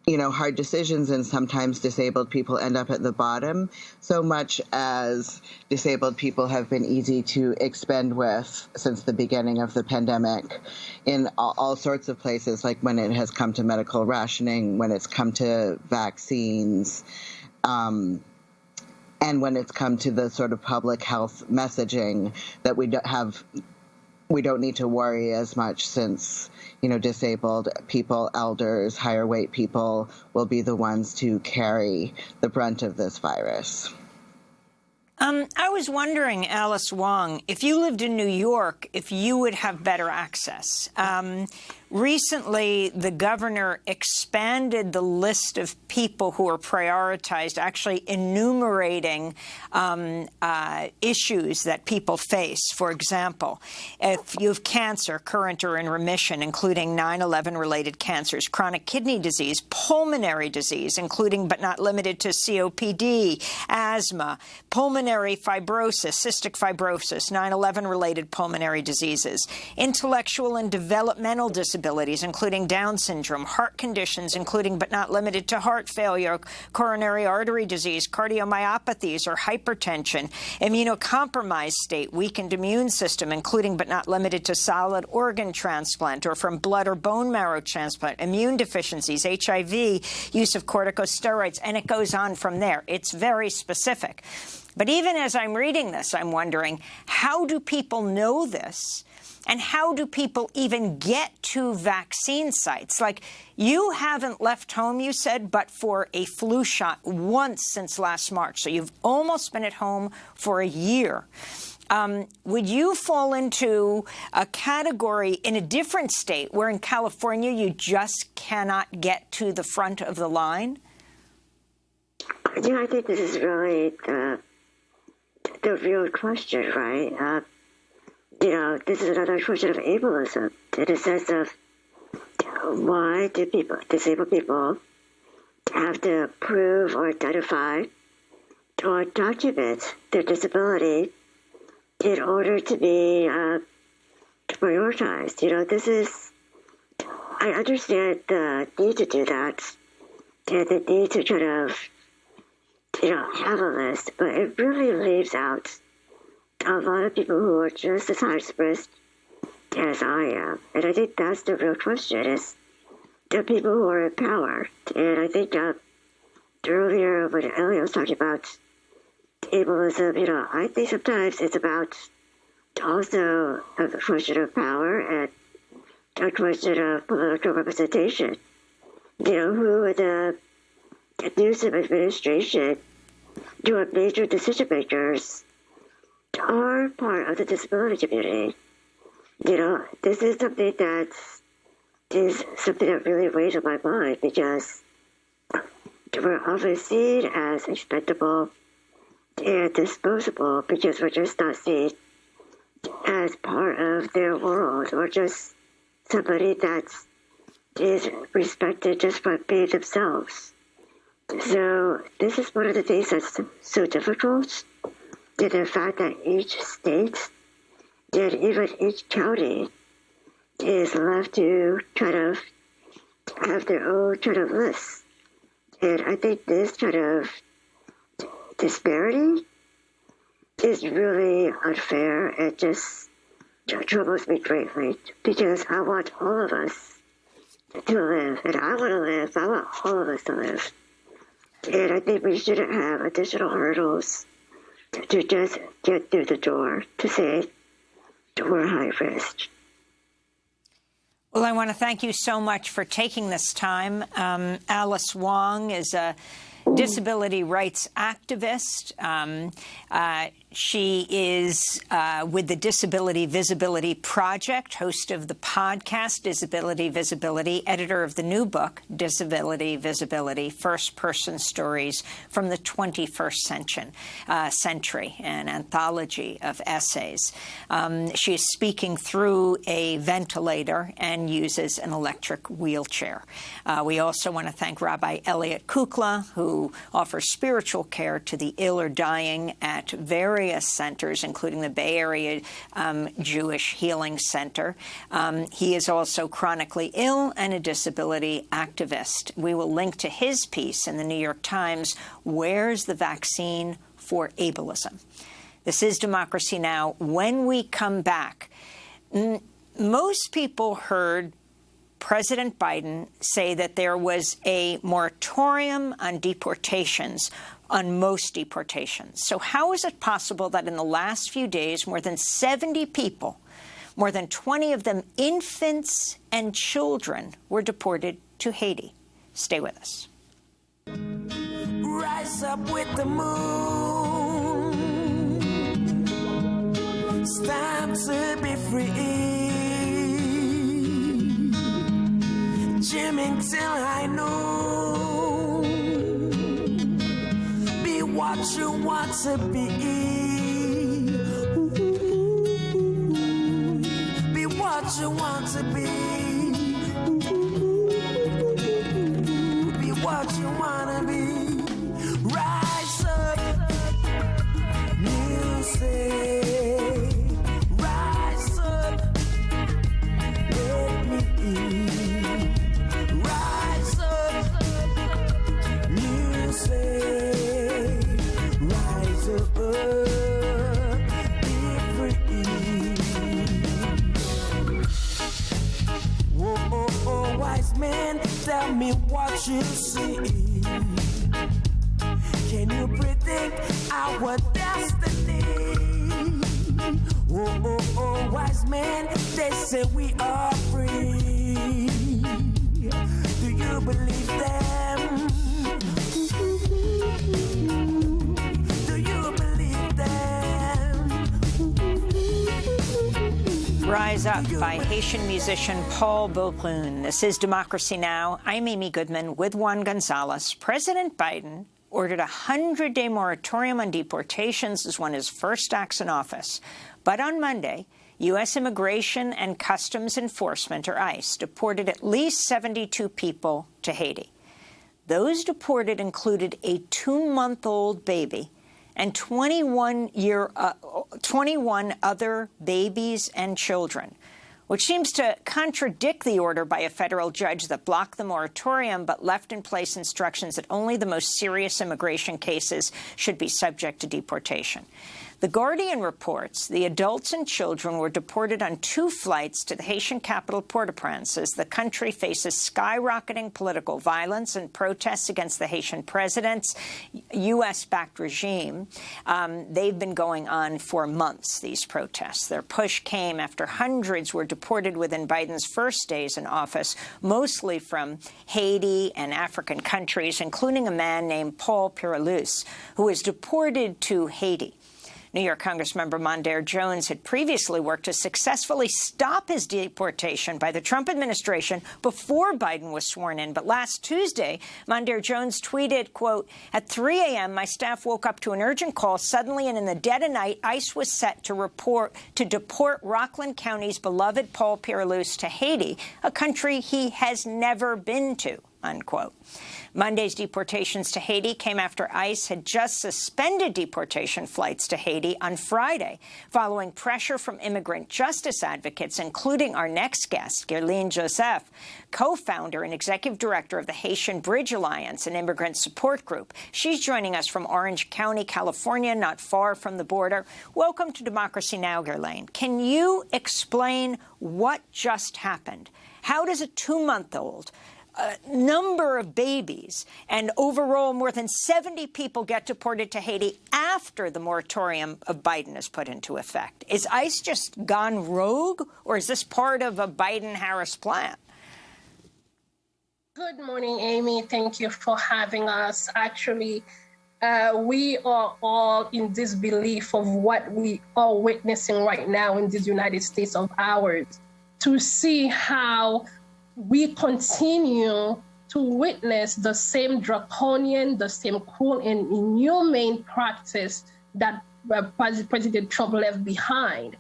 Speaker 15: hard decisions, and sometimes disabled people end up at the bottom, so much as disabled people have been easy to expend with since the beginning of the pandemic in all sorts of places, like when it has come to medical rationing, when it's come to vaccines, and when it's come to the sort of public health messaging that we don't need to worry as much, since disabled people, elders, higher weight people will be the ones to carry the brunt of this virus.
Speaker 1: I was wondering, Alice Wong, if you lived in New York, if you would have better access. Recently, the governor expanded the list of people who are prioritized, actually enumerating issues that people face. For example, if you have cancer, current or in remission, including 9/11-related cancers, chronic kidney disease, pulmonary disease, including but not limited to COPD, asthma, pulmonary fibrosis, cystic fibrosis, 9/11-related pulmonary diseases, intellectual and developmental disabilities, including Down syndrome, heart conditions, including but not limited to heart failure, coronary artery disease, cardiomyopathies or hypertension, immunocompromised state, weakened immune system, including but not limited to solid organ transplant or from blood or bone marrow transplant, immune deficiencies, HIV, use of corticosteroids, and it goes on from there. It's very specific. But even as I'm reading this, I'm wondering, how do people know this? And how do people even get to vaccine sites? Like, you haven't left home, you said, but for a flu shot once since last March. So you've almost been at home for a year. Would you fall into a category in a different state where in California you just cannot get to the front of the line?
Speaker 3: Yeah, I think this is really the real question, right? This is another question of ableism, in a sense of why do disabled people, have to prove or identify or document their disability in order to be prioritized. I understand the need to do that, and the need to kind of, have a list, but it really leaves out a lot of people who are just as high risk as I am. And I think that's the real question, is the people who are in power. And I think earlier when Elliot was talking about ableism, I think sometimes it's about also a question of power and a question of political representation. Who in the abusive administration, who are major decision makers, are part of the disability community. This is something that really weighs on my mind, because we're often seen as expendable and disposable because we're just not seen as part of their world, or just somebody that is respected just for being themselves. So this is one of the things that's so difficult, to the fact that each state and even each county is left to kind of have their own kind of list. And I think this kind of disparity is really unfair and just troubles me greatly, because I want all of us to live, and I want to live. I want all of us to live. And I think we shouldn't have additional hurdles to just get through the door to say we're high risk.
Speaker 1: Well, I want to thank you so much for taking this time. Alice Wong is a disability rights activist. She is with the Disability Visibility Project, host of the podcast Disability Visibility, editor of the new book, Disability Visibility, First-Person Stories from the 21st Century, an anthology of essays. She is speaking through a ventilator and uses an electric wheelchair. We also want to thank Rabbi Elliot Kukla, who offers spiritual care to the ill or dying at various various centers, including the Bay Area Jewish Healing Center. He is also chronically ill and a disability activist. We will link to his piece in the New York Times, Where's the Vaccine for Ableism? This is Democracy Now! When we come back, most people heard President Biden say that there was a moratorium on deportations, on most deportations. So how is it possible that in the last few days, more than 70 people, more than 20 of them infants and children, were deported to Haiti? Stay with us.
Speaker 17: Rise up with the moon. It's time to be free. Jamming till I know. Be what you want to be. Be what you want to be. Be what you want to be. Rise up, music. Rise up, let me in. Rise up, music. Rise up, be free. Whoa, oh, oh, wise man, tell me what you see. Can you predict our destiny? Oh, oh, oh, wise man, they say we are free. Do you believe them? Do you believe them?
Speaker 1: Rise Up by Haitian musician Paul Beaubrun. This is Democracy Now! I'm Amy Goodman with Juan González. President Biden ordered a 100-day moratorium on deportations as one of his first acts in office. But on Monday, U.S. Immigration and Customs Enforcement, or ICE, deported at least 72 people to Haiti. Those deported included a 2-month-old baby and 21 other babies and children, which seems to contradict the order by a federal judge that blocked the moratorium but left in place instructions that only the most serious immigration cases should be subject to deportation. The Guardian reports the adults and children were deported on 2 flights to the Haitian capital Port-au-Prince as the country faces skyrocketing political violence and protests against the Haitian president's U.S.-backed regime. They've been going on for months, these protests. Their push came after hundreds were deported within Biden's first days in office, mostly from Haiti and African countries, including a man named Paul Piralus, who was deported to Haiti. New York Congressmember Mondaire Jones had previously worked to successfully stop his deportation by the Trump administration before Biden was sworn in. But last Tuesday, Mondaire Jones tweeted, quote, "At 3 a.m., my staff woke up to an urgent call. Suddenly and in the dead of night, ICE was set to deport Rockland County's beloved Paul Piralus to Haiti, a country he has never been to," unquote. Monday's deportations to Haiti came after ICE had just suspended deportation flights to Haiti on Friday, following pressure from immigrant justice advocates, including our next guest, Guerlaine Joseph, co-founder and executive director of the Haitian Bridge Alliance, an immigrant support group. She's joining us from Orange County, California, not far from the border. Welcome to Democracy Now!, Guerlaine. Can you explain what just happened? How does a 2-month-old number of babies and overall more than 70 people get deported to Haiti after the moratorium of Biden is put into effect? Is ICE just gone rogue, or is this part of a Biden-Harris plan?
Speaker 4: Good morning, Amy. Thank you for having us. Actually, we are all in disbelief of what we are witnessing right now in this United States of ours, to see how we continue to witness the same draconian, the same cruel and inhumane practice that President Trump left behind.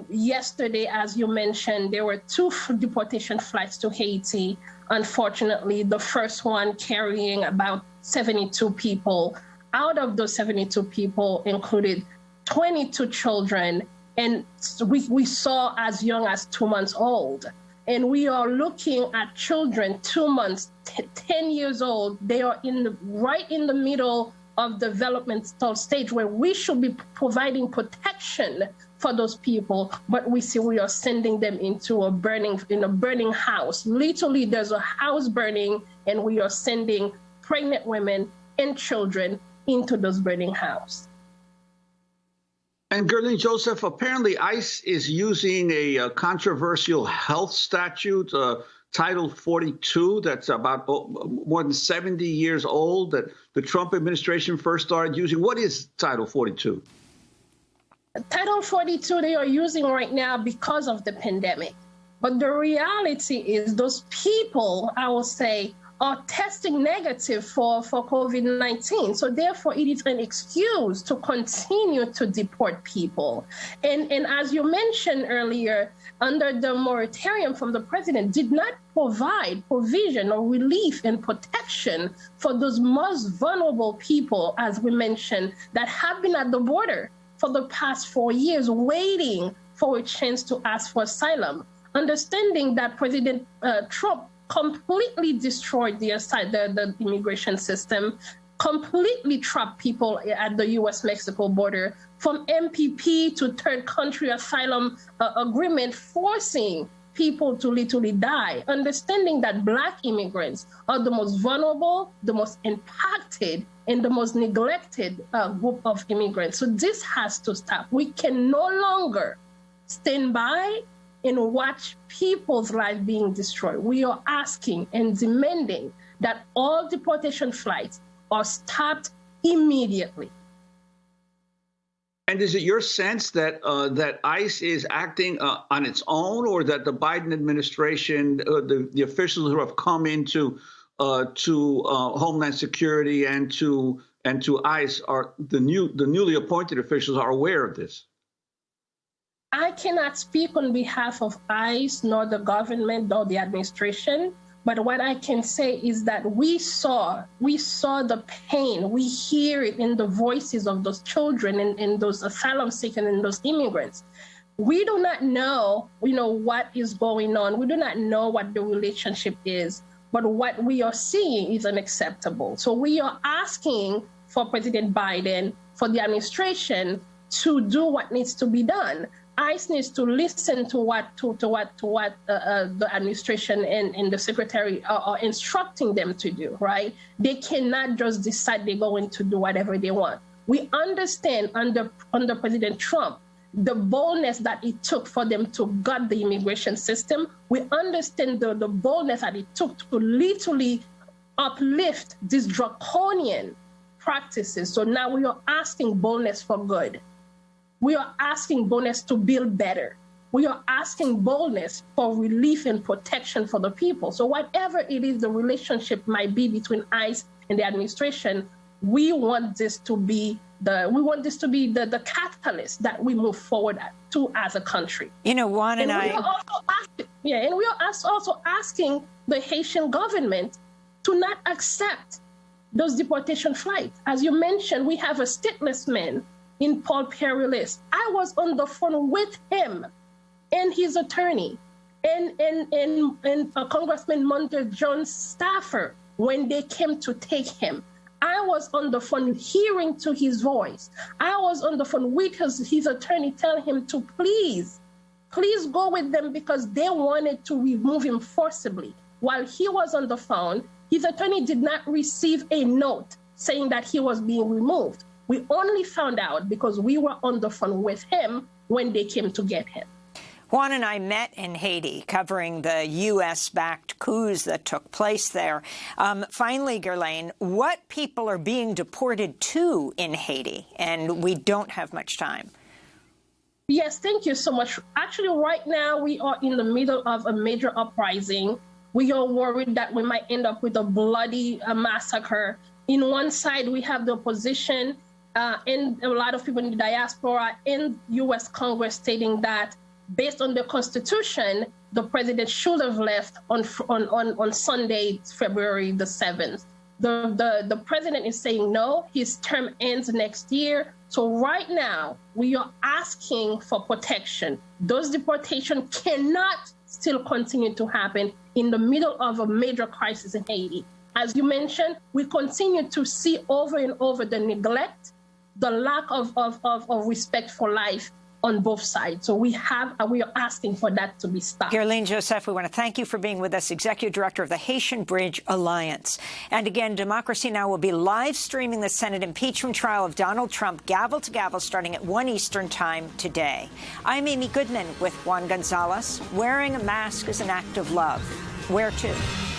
Speaker 4: Yesterday, as you mentioned, there were 2 deportation flights to Haiti. Unfortunately, the first one carrying about 72 people. Out of those 72 people included 22 children, and we saw as young as 2 months old. And we are looking at children 2 months, 10 years old. They are right in the middle of developmental stage where we should be providing protection for those people, but we see we are sending them into a burning house. Literally, there's a house burning, and we are sending pregnant women and children into those burning houses.
Speaker 11: And Gerlene Joseph, apparently ICE is using a controversial health statute, Title 42, that's about more than 70 years old, that the Trump administration first started using. What is Title 42?
Speaker 4: Title 42 they are using right now because of the pandemic. But the reality is those people, I will say, are testing negative for COVID-19. So therefore, it is an excuse to continue to deport people. And as you mentioned earlier, under the moratorium from the president, did not provide provision or relief and protection for those most vulnerable people, as we mentioned, that have been at the border for the past 4 years, waiting for a chance to ask for asylum. Understanding that President Trump completely destroyed the immigration system, completely trapped people at the U.S.-Mexico border, from MPP to third country asylum agreement, forcing people to literally die. Understanding that Black immigrants are the most vulnerable, the most impacted, and the most neglected group of immigrants. So this has to stop. We can no longer stand by and watch people's lives being destroyed. We are asking and demanding that all deportation flights are stopped immediately.
Speaker 11: And is it your sense that that ICE is acting on its own, or that the Biden administration, the officials who have come into to Homeland Security and to ICE, are the newly appointed officials are aware of this?
Speaker 4: I cannot speak on behalf of ICE, nor the government, nor the administration. But what I can say is that we saw the pain. We hear it in the voices of those children and those asylum seekers and those immigrants. We do not know, what is going on. We do not know what the relationship is. But what we are seeing is unacceptable. So we are asking for President Biden, for the administration, to do what needs to be done. ICE needs to listen to what the administration and the secretary are instructing them to do, right? They cannot just decide they're going to do whatever they want. We understand under President Trump, the boldness that it took for them to gut the immigration system. We understand the boldness that it took to literally uplift these draconian practices. So now we are asking boldness for good. We are asking boldness to build better. We are asking boldness for relief and protection for the people. So whatever it is the relationship might be between ICE and the administration, we want this to be the catalyst that we move forward to as a country.
Speaker 1: Juan and
Speaker 4: we are also asking the Haitian government to not accept those deportation flights. As you mentioned, we have a stateless man in Paul Perillis. I was on the phone with him and his attorney and Congressman Monter Jones' staffer when they came to take him. I was on the phone hearing to his voice. I was on the phone with his attorney telling him to please go with them because they wanted to remove him forcibly. While he was on the phone, his attorney did not receive a note saying that he was being removed. We only found out because we were on the phone with him when they came to get him.
Speaker 1: Juan and I met in Haiti covering the U.S.-backed coups that took place there. Finally, Gerlene, what people are being deported to in Haiti? And we don't have much time.
Speaker 4: Yes, thank you so much. Actually, right now, we are in the middle of a major uprising. We are worried that we might end up with a bloody massacre. In one side, we have the opposition and a lot of people in the diaspora in U.S. Congress stating that based on the Constitution, the president should have left on Sunday, February the 7th. The president is saying no, his term ends next year, So right now, we are asking for protection. Those deportations cannot still continue to happen in the middle of a major crisis in Haiti. As you mentioned, we continue to see over and over the neglect, the lack of respect for life on both sides. So we are asking for that to be stopped.
Speaker 1: Guerline Joseph, we want to thank you for being with us, Executive Director of the Haitian Bridge Alliance. And again, Democracy Now! Will be live streaming the Senate impeachment trial of Donald Trump, gavel to gavel, starting at 1 Eastern Time today. I'm Amy Goodman with Juan González. Wearing a mask is an act of love. Where to?